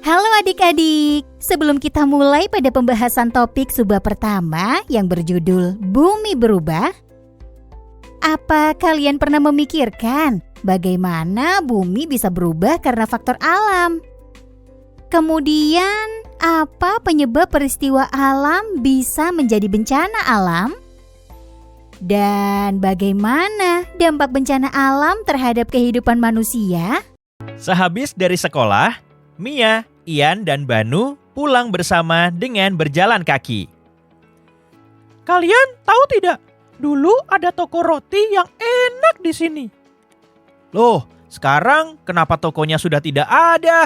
Halo adik-adik, sebelum kita mulai pada pembahasan topik subbab pertama yang berjudul Bumi Berubah, apa kalian pernah memikirkan bagaimana bumi bisa berubah karena faktor alam? Kemudian, apa penyebab peristiwa alam bisa menjadi bencana alam? Dan bagaimana dampak bencana alam terhadap kehidupan manusia? Sehabis dari sekolah, Mia, Ian, dan Banu pulang bersama dengan berjalan kaki. Kalian tahu tidak? Dulu ada toko roti yang enak di sini. Loh, sekarang kenapa tokonya sudah tidak ada?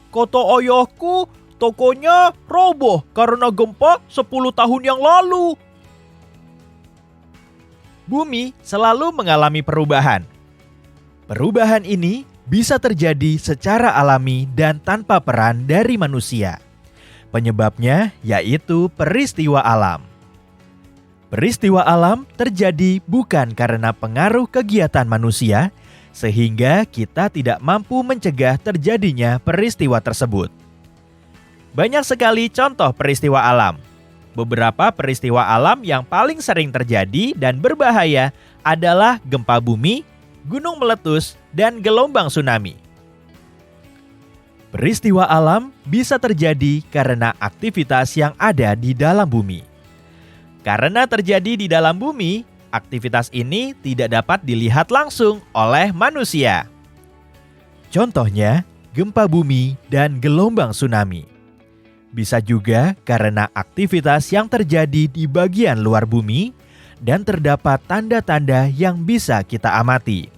Kata ayahku, tokonya roboh karena gempa 10 tahun yang lalu. Bumi selalu mengalami perubahan. Perubahan ini bisa terjadi secara alami dan tanpa peran dari manusia. Penyebabnya yaitu peristiwa alam. Peristiwa alam terjadi bukan karena pengaruh kegiatan manusia, sehingga kita tidak mampu mencegah terjadinya peristiwa tersebut. Banyak sekali contoh peristiwa alam. Beberapa peristiwa alam yang paling sering terjadi dan berbahaya adalah gempa bumi, gunung meletus, dan gelombang tsunami. Peristiwa alam bisa terjadi karena aktivitas yang ada di dalam bumi. Karena terjadi di dalam bumi, aktivitas ini tidak dapat dilihat langsung oleh manusia. Contohnya, gempa bumi dan gelombang tsunami. Bisa juga karena aktivitas yang terjadi di bagian luar bumi dan terdapat tanda-tanda yang bisa kita amati.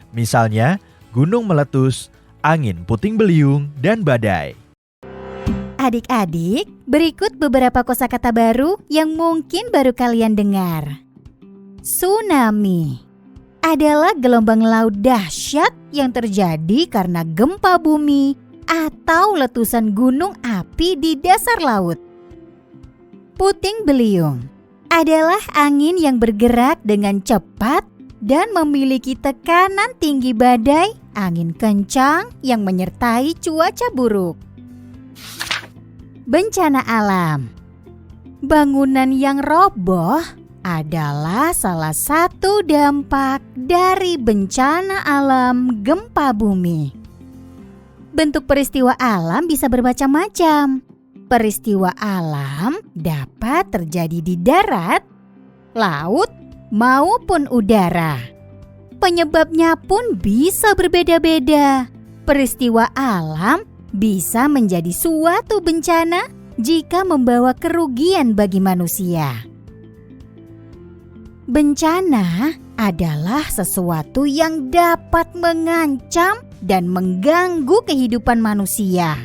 Misalnya, gunung meletus, angin puting beliung, dan badai. Adik-adik, berikut beberapa kosakata baru yang mungkin baru kalian dengar. Tsunami adalah gelombang laut dahsyat yang terjadi karena gempa bumi atau letusan gunung api di dasar laut. Puting beliung adalah angin yang bergerak dengan cepat dan memiliki tekanan tinggi badai, angin kencang yang menyertai cuaca buruk. Bencana alam. Bangunan yang roboh adalah salah satu dampak dari bencana alam gempa bumi. Bentuk peristiwa alam bisa bermacam-macam. Peristiwa alam dapat terjadi di darat, laut, maupun udara. Penyebabnya pun bisa berbeda-beda. Peristiwa alam bisa menjadi suatu bencana jika membawa kerugian bagi manusia. Bencana adalah sesuatu yang dapat mengancam dan mengganggu kehidupan manusia.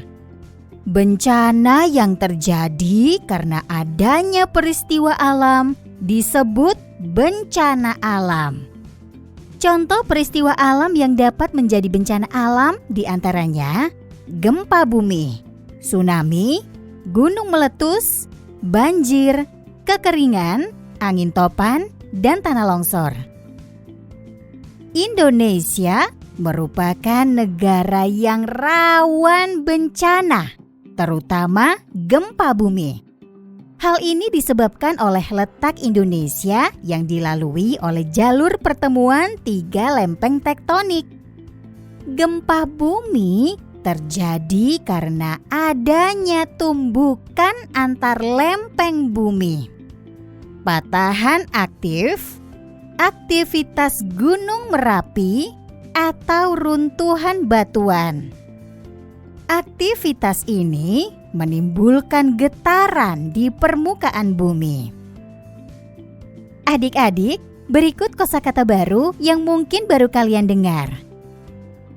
Bencana yang terjadi karena adanya peristiwa alam disebut bencana alam. Contoh peristiwa alam yang dapat menjadi bencana alam diantaranya gempa bumi, tsunami, gunung meletus, banjir, kekeringan, angin topan, dan tanah longsor. Indonesia merupakan negara yang rawan bencana, terutama gempa bumi. Hal ini disebabkan oleh letak Indonesia yang dilalui oleh jalur pertemuan 3 lempeng tektonik. Gempa bumi terjadi karena adanya tumbukan antar lempeng bumi. Patahan aktif, aktivitas gunung Merapi, atau runtuhan batuan. Aktivitas ini menimbulkan getaran di permukaan bumi. Adik-adik, berikut kosakata baru yang mungkin baru kalian dengar.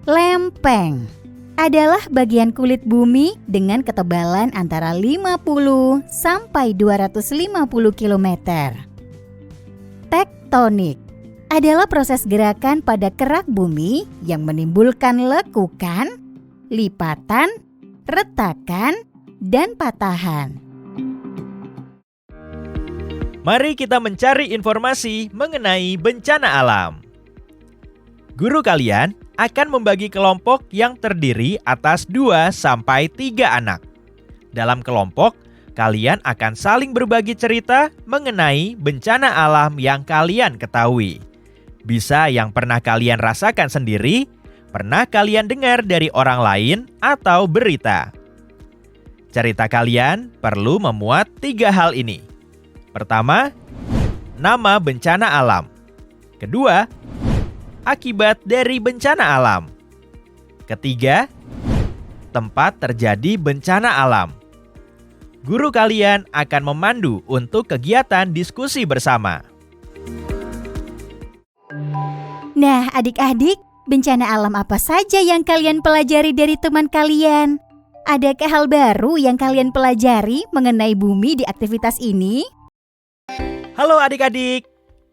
Lempeng adalah bagian kulit bumi dengan ketebalan antara 50 sampai 250 km. Tektonik adalah proses gerakan pada kerak bumi yang menimbulkan lekukan, lipatan, retakan, dan patahan. Mari kita mencari informasi mengenai bencana alam. Guru kalian, akan membagi kelompok yang terdiri atas 2-3 anak. Dalam kelompok, kalian akan saling berbagi cerita mengenai bencana alam yang kalian ketahui. Bisa yang pernah kalian rasakan sendiri, pernah kalian dengar dari orang lain, atau berita. Cerita kalian perlu memuat 3 hal ini. Pertama, nama bencana alam. Kedua, akibat dari bencana alam. Ketiga, tempat terjadi bencana alam. Guru kalian akan memandu untuk kegiatan diskusi bersama. Nah, adik-adik, bencana alam apa saja yang kalian pelajari dari teman kalian? Adakah hal baru yang kalian pelajari mengenai bumi di aktivitas ini? Halo adik-adik.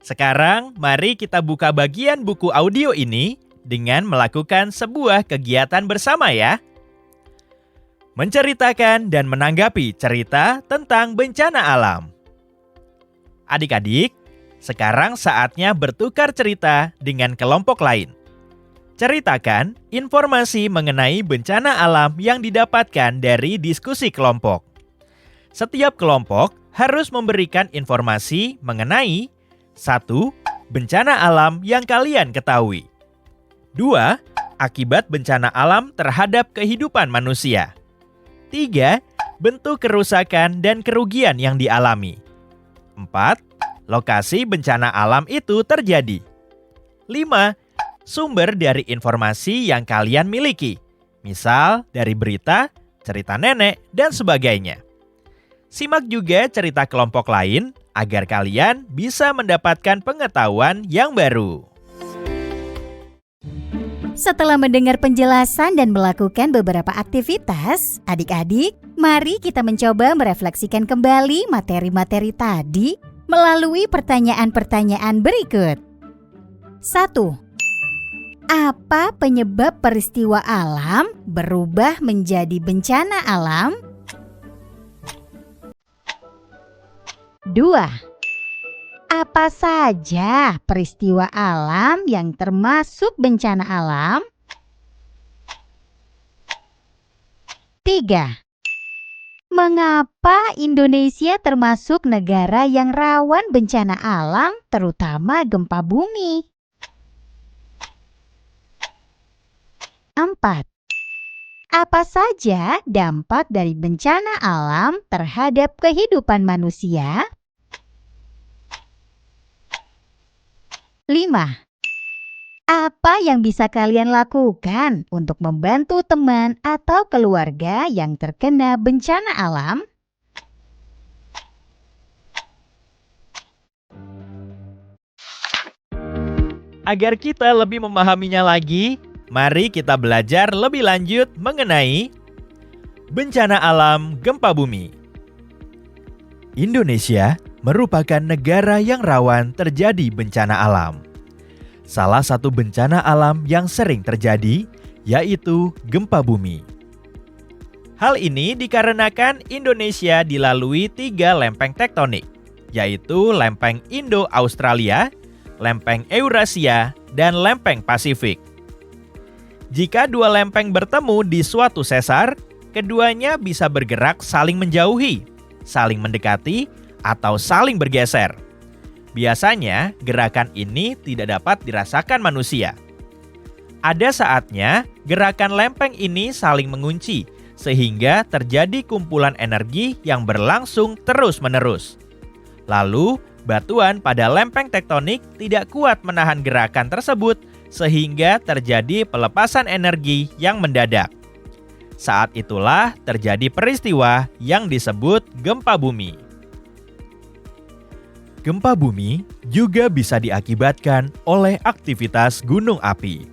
Sekarang mari kita buka bagian buku audio ini dengan melakukan sebuah kegiatan bersama ya. Menceritakan dan menanggapi cerita tentang bencana alam. Adik-adik, sekarang saatnya bertukar cerita dengan kelompok lain. Ceritakan informasi mengenai bencana alam yang didapatkan dari diskusi kelompok. Setiap kelompok harus memberikan informasi mengenai 1. Bencana alam yang kalian ketahui. 2. Akibat bencana alam terhadap kehidupan manusia. 3. Bentuk kerusakan dan kerugian yang dialami. 4. Lokasi bencana alam itu terjadi. 5. Sumber dari informasi yang kalian miliki. Misal dari berita, cerita nenek, dan sebagainya. Simak juga cerita kelompok lain agar kalian bisa mendapatkan pengetahuan yang baru. Setelah mendengar penjelasan dan melakukan beberapa aktivitas, adik-adik, mari kita mencoba merefleksikan kembali materi-materi tadi melalui pertanyaan-pertanyaan berikut. 1. Apa penyebab peristiwa alam berubah menjadi bencana alam? 2. Apa saja peristiwa alam yang termasuk bencana alam? 3. Mengapa Indonesia termasuk negara yang rawan bencana alam, terutama gempa bumi? 4. Apa saja dampak dari bencana alam terhadap kehidupan manusia? 5. Apa yang bisa kalian lakukan untuk membantu teman atau keluarga yang terkena bencana alam? Agar kita lebih memahaminya lagi, mari kita belajar lebih lanjut mengenai bencana alam gempa bumi. Indonesia merupakan negara yang rawan terjadi bencana alam. Salah satu bencana alam yang sering terjadi yaitu gempa bumi. Hal ini dikarenakan Indonesia dilalui 3 lempeng tektonik, yaitu lempeng Indo-Australia, lempeng Eurasia, dan lempeng Pasifik. Jika 2 lempeng bertemu di suatu sesar, keduanya bisa bergerak saling menjauhi, saling mendekati, atau saling bergeser. Biasanya, gerakan ini tidak dapat dirasakan manusia. Ada saatnya, gerakan lempeng ini saling mengunci, sehingga terjadi kumpulan energi yang berlangsung terus-menerus. Lalu, batuan pada lempeng tektonik tidak kuat menahan gerakan tersebut, sehingga terjadi pelepasan energi yang mendadak. Saat itulah terjadi peristiwa yang disebut gempa bumi. Gempa bumi juga bisa diakibatkan oleh aktivitas gunung api.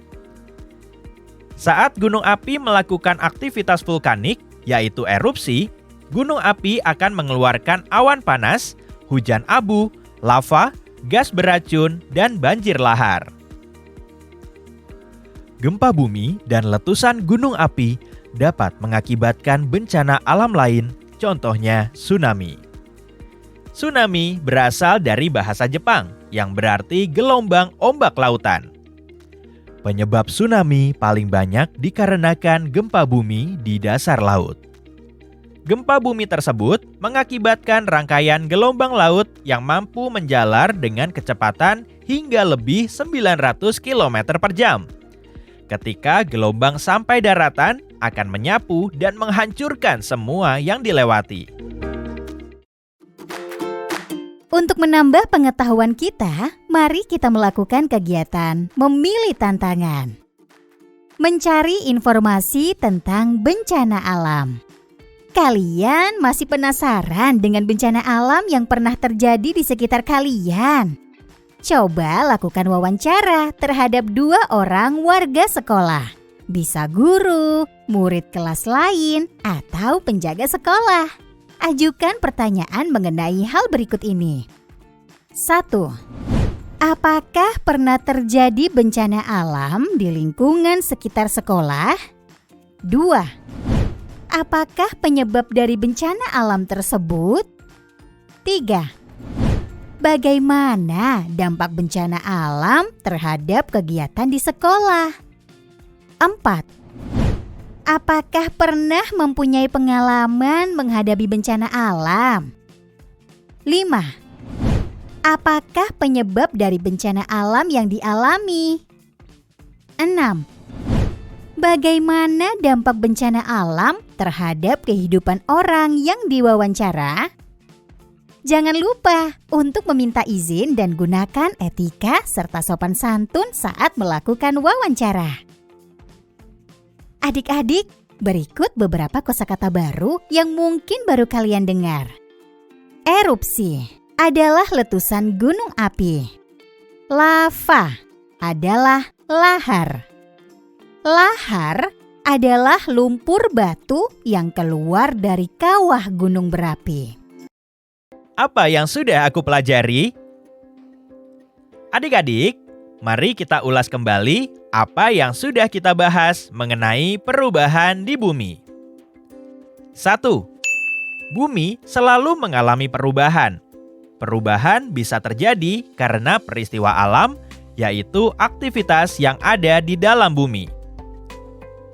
Saat gunung api melakukan aktivitas vulkanik, yaitu erupsi, gunung api akan mengeluarkan awan panas, hujan abu, lava, gas beracun, dan banjir lahar. Gempa bumi dan letusan gunung api dapat mengakibatkan bencana alam lain, contohnya tsunami. Tsunami berasal dari bahasa Jepang yang berarti gelombang ombak lautan. Penyebab tsunami paling banyak dikarenakan gempa bumi di dasar laut. Gempa bumi tersebut mengakibatkan rangkaian gelombang laut yang mampu menjalar dengan kecepatan hingga lebih 900 km per jam. Ketika gelombang sampai daratan, akan menyapu dan menghancurkan semua yang dilewati. Untuk menambah pengetahuan kita, mari kita melakukan kegiatan memilih tantangan. Mencari informasi tentang bencana alam. Kalian masih penasaran dengan bencana alam yang pernah terjadi di sekitar kalian? Coba lakukan wawancara terhadap 2 orang warga sekolah. Bisa guru, murid kelas lain, atau penjaga sekolah. Ajukan pertanyaan mengenai hal berikut ini. 1. Apakah pernah terjadi bencana alam di lingkungan sekitar sekolah? 2. Apakah penyebab dari bencana alam tersebut? 3. Bagaimana dampak bencana alam terhadap kegiatan di sekolah? 4. Apakah pernah mempunyai pengalaman menghadapi bencana alam? 5. Apakah penyebab dari bencana alam yang dialami? 6. Bagaimana dampak bencana alam terhadap kehidupan orang yang diwawancara? Jangan lupa untuk meminta izin dan gunakan etika serta sopan santun saat melakukan wawancara. Adik-adik, berikut beberapa kosakata baru yang mungkin baru kalian dengar. Erupsi adalah letusan gunung api. Lava adalah lahar. Lahar adalah lumpur batu yang keluar dari kawah gunung berapi. Apa yang sudah aku pelajari? Adik-adik, mari kita ulas kembali apa yang sudah kita bahas mengenai perubahan di bumi. 1. Bumi selalu mengalami perubahan. Perubahan bisa terjadi karena peristiwa alam, yaitu aktivitas yang ada di dalam bumi.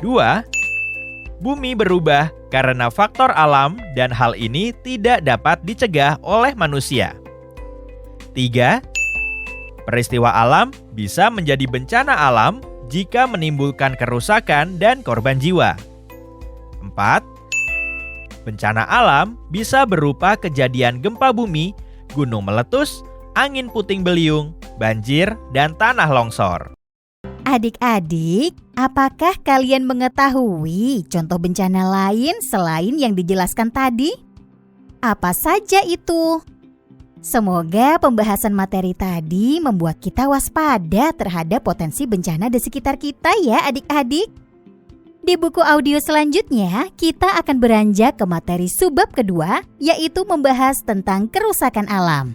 2. Bumi berubah karena faktor alam dan hal ini tidak dapat dicegah oleh manusia. 3. Peristiwa alam bisa menjadi bencana alam jika menimbulkan kerusakan dan korban jiwa. 4. Bencana alam bisa berupa kejadian gempa bumi, gunung meletus, angin puting beliung, banjir, dan tanah longsor. Adik-adik, apakah kalian mengetahui contoh bencana lain selain yang dijelaskan tadi? Apa saja itu? Semoga pembahasan materi tadi membuat kita waspada terhadap potensi bencana di sekitar kita ya adik-adik. Di buku audio selanjutnya, kita akan beranjak ke materi subbab kedua, yaitu membahas tentang kerusakan alam.